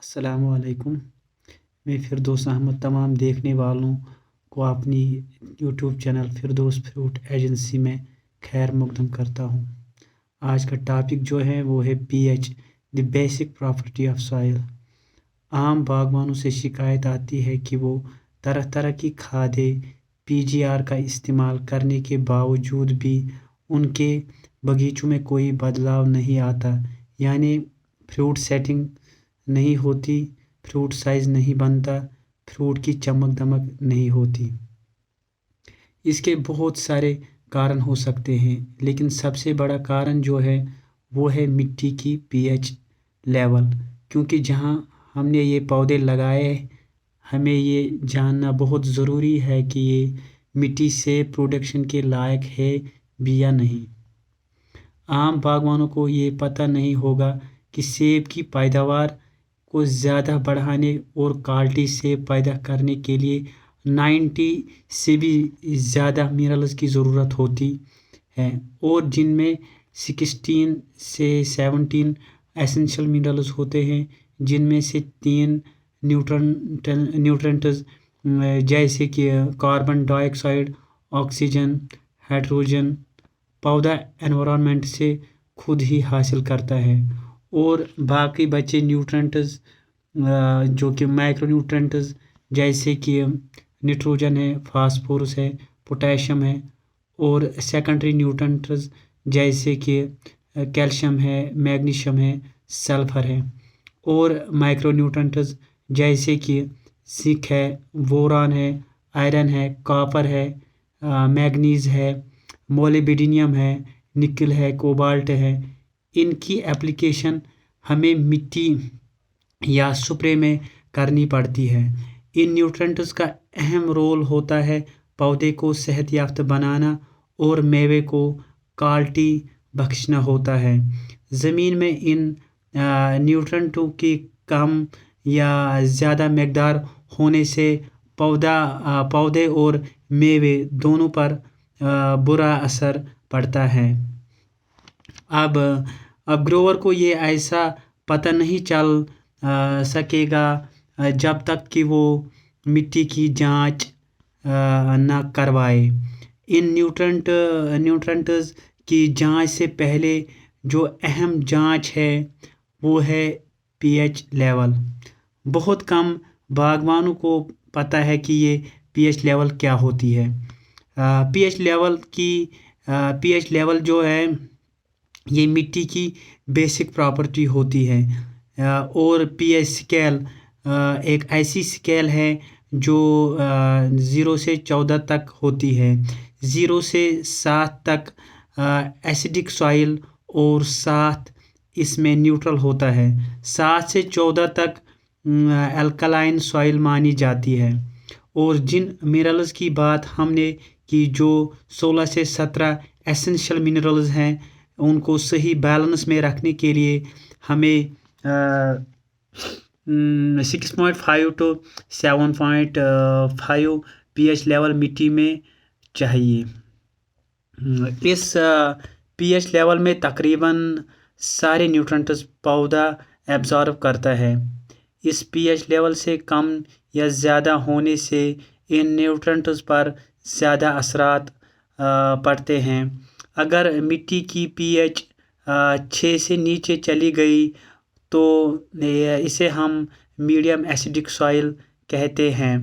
अस्सलामुअलैकुम। मैं फ़िरदौस अहमद तमाम देखने वालों को अपनी YouTube channel Firdaus fruit agency में खैर मकदम करता हूँ। आज का टॉपिक जो है वो है pH, the basic property of soil. आम बागवानों से शिकायत आती है कि वो तरह तरह की खादें पीजीआर का इस्तेमाल करने के बावजूद भी उनके बगीचों में कोई बदलाव नहीं आता, यानी फ्रूट सेटिंग नहीं होती, फ्रूट साइज नहीं बनता, फ्रूट की चमक दमक नहीं होती। इसके बहुत सारे कारण हो सकते हैं, लेकिन सबसे बड़ा कारण जो है वो है मिट्टी की पीएच लेवल। क्योंकि जहाँ हमने ये पौधे लगाए, हमें ये जानना बहुत ज़रूरी है कि ये मिट्टी से प्रोडक्शन के लायक है भी या नहीं। आम बागवानों को ये पता नहीं होगा कि सेब की पैदावार को ज़्यादा बढ़ाने और क्वालिटी सेब पैदा करने के लिए 90 से भी ज़्यादा मिनरल्स की ज़रूरत होती है, और जिनमें 16 से 17 एसेंशियल मिनरल्स होते हैं, जिनमें से 3 न्यूट्रेंट्स जैसे कि कार्बन डाइऑक्साइड, ऑक्सीजन, हाइड्रोजन पौधा एनवायरनमेंट से खुद ही हासिल करता है, और बाकी बचे न्यूट्रेंट्स जो कि माइक्रो न्यूट्रेंट्स जैसे कि नाइट्रोजन है, फास्फोरस है, पोटेशियम है, और सेकेंडरी न्यूट्रेंट्स जैसे कि कैल्शियम है, मैग्नीशियम है, सल्फर है, और माइक्रो न्यूट्रेंट्स जैसे कि जिंक है, बोरान है, आयरन है, कॉपर है, मैग्नीज है, मोलिब्डेनम है, निकल है, कोबाल्ट है। इनकी एप्लीकेशन हमें मिट्टी या स्प्रे में करनी पड़ती है। इन न्यूट्रेंट्स का अहम रोल होता है पौधे को सेहत याफ्त बनाना और मेवे को क्वालिटी बख्शना होता है। ज़मीन में इन न्यूट्रेंटों की कम या ज़्यादा मकदार होने से पौधे और मेवे दोनों पर बुरा असर पड़ता है। अब ग्रोवर को ये ऐसा पता नहीं चल सकेगा जब तक कि वो मिट्टी की जांच न करवाए। इन न्यूट्रेंट्स की जांच से पहले जो अहम जांच है वो है पीएच लेवल। बहुत कम बागवानों को पता है कि ये पीएच लेवल क्या होती है। पीएच लेवल जो है ये मिट्टी की बेसिक प्रॉपर्टी होती है, और पीएच स्केल एक ऐसी स्केल है जो 0 से 14 तक होती है। 0 से 7 तक एसिडिक सॉइल और 7 इसमें न्यूट्रल होता है। 7 से 14 तक अल्कलाइन सॉइल मानी जाती है, और जिन मिनरल्स की बात हमने की जो 16 से 17 एसेंशियल मिनरल्स हैं, उनको सही बैलेंस में रखने के लिए हमें 6.5 to 7.5 पीएच लेवल मिट्टी में चाहिए। इस पीएच लेवल में तकरीबन सारे न्यूट्रेंट्स पौधा एब्जॉर्ब करता है। इस पीएच लेवल से कम या ज़्यादा होने से इन न्यूट्रेंट्स पर ज़्यादा असरात पड़ते हैं। अगर मिट्टी की पीएच 6 से नीचे चली गई तो इसे हम मीडियम एसिडिक सॉइल कहते हैं,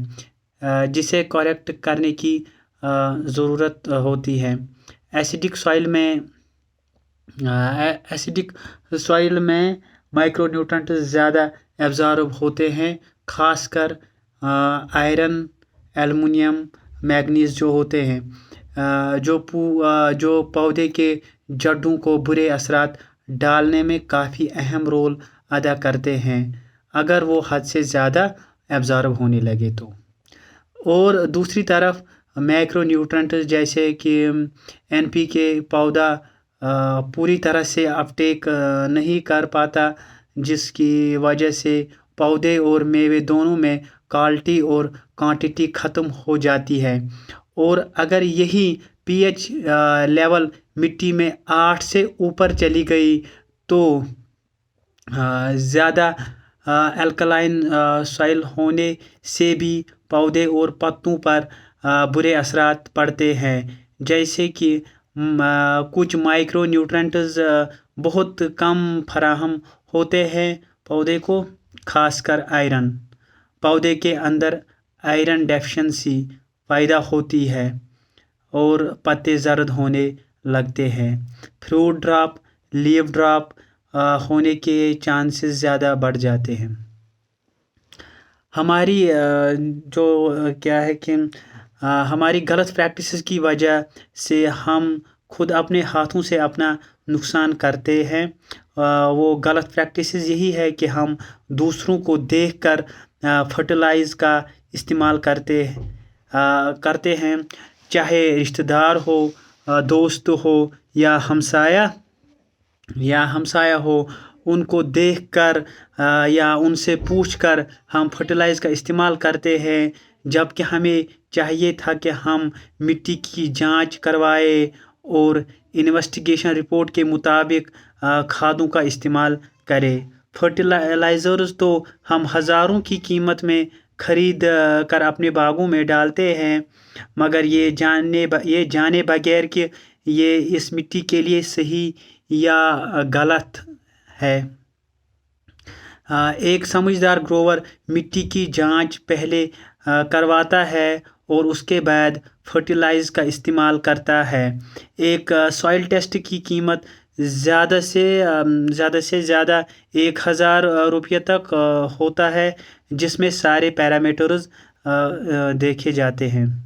जिसे करेक्ट करने की ज़रूरत होती है। एसिडिक सॉइल में माइक्रो न्यूट्रेंट ज़्यादा एब्जॉर्ब होते हैं, खासकर आयरन, एल्युमिनियम, मैग्नीज जो होते हैं, जो पौधे के जड़ों को बुरे असरात डालने में काफ़ी अहम रोल अदा करते हैं अगर वो हद से ज़्यादा एब्जॉर्ब होने लगे तो। और दूसरी तरफ मैक्रो न्यूट्रेंट जैसे कि एनपीके पौधा पूरी तरह से अपटेक नहीं कर पाता, जिसकी वजह से पौधे और मेवे दोनों में क्वालिटी और क्वांटिटी ख़त्म हो जाती है। और अगर यही पीएच लेवल मिट्टी में 8 से ऊपर चली गई तो ज़्यादा अल्कलाइन सॉइल होने से भी पौधे और पत्तों पर बुरे असरात पड़ते हैं, जैसे कि कुछ माइक्रो न्यूट्रेंट्स बहुत कम फराहम होते हैं पौधे को, खासकर आयरन। पौधे के अंदर आयरन डेफिशिएंसी पैदा होती है और पत्ते जर्द होने लगते हैं। फ्रूट ड्रॉप, लीफ ड्रॉप होने के चांसेस ज़्यादा बढ़ जाते हैं। हमारी जो क्या है कि हमारी गलत प्रैक्टिसेस की वजह से हम खुद अपने हाथों से अपना नुकसान करते हैं। वो गलत प्रैक्टिसेस यही है कि हम दूसरों को देखकर फर्टिलाइज़ का इस्तेमाल करते हैं, चाहे रिश्तेदार हो, दोस्त हो या हमसाया हो। उनको देखकर या उनसे पूछकर हम फर्टिलाइज़ का इस्तेमाल करते हैं, जबकि हमें चाहिए था कि हम मिट्टी की जांच करवाएं और इन्वेस्टिगेशन रिपोर्ट के मुताबिक खादों का इस्तेमाल करें। फर्टिलाइज़र्स तो हम हज़ारों की कीमत में खरीद कर अपने बागों में डालते हैं, मगर ये जाने बगैर कि ये इस मिट्टी के लिए सही या गलत है। एक समझदार ग्रोवर मिट्टी की जांच पहले करवाता है और उसके बाद फर्टिलाइज़ का इस्तेमाल करता है। एक सॉइल टेस्ट की कीमत ज़्यादा से ज़्यादा 1000 रुपये तक होता है, जिसमें सारे पैरामीटर्स देखे जाते हैं।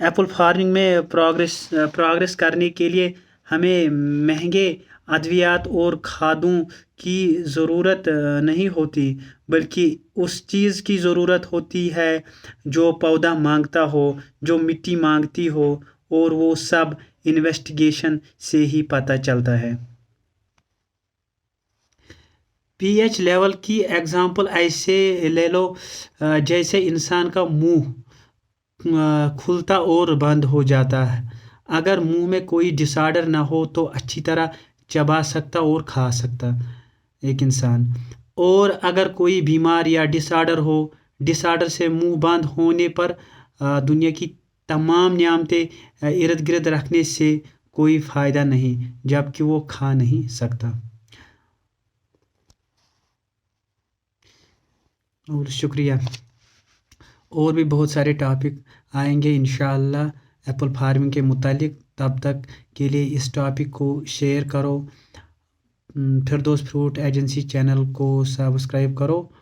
एप्पल फार्मिंग में प्रोग्रेस करने के लिए हमें महंगे अद्वियात और खादों की ज़रूरत नहीं होती, बल्कि उस चीज़ की ज़रूरत होती है जो पौधा मांगता हो, जो मिट्टी मांगती हो, और वो सब इन्वेस्टिगेशन से ही पता चलता है। पीएच लेवल की एग्जांपल ऐसे ले लो जैसे इंसान का मुंह खुलता और बंद हो जाता है। अगर मुंह में कोई डिसऑर्डर ना हो तो अच्छी तरह चबा सकता और खा सकता एक इंसान। और अगर कोई बीमार या डिसऑर्डर से मुंह बंद होने पर दुनिया की तमाम नियामतें इर्द गिर्द रखने से कोई फ़ायदा नहीं, जबकि वो खा नहीं सकता। और शुक्रिया। और भी बहुत सारे टॉपिक आएंगे इंशाअल्लाह एप्पल फार्मिंग के मुतालिक। तब तक के लिए इस टॉपिक को शेयर करो, फिरदौस फ्रूट एजेंसी चैनल को सब्सक्राइब करो,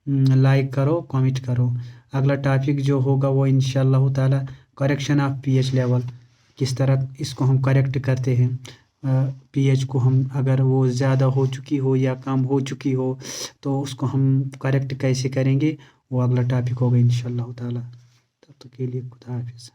लाइक करो, कमेंट करो। अगला टॉपिक जो होगा वो इंशाअल्लाह ताला करेक्शन ऑफ पीएच लेवल, किस तरह इसको हम करेक्ट करते हैं। पीएच को हम अगर वो ज़्यादा हो चुकी हो या कम हो चुकी हो तो उसको हम करेक्ट कैसे करेंगे, वो अगला टॉपिक होगा इंशाअल्लाह ताला। तब तक के लिए खुदा हाफिज़।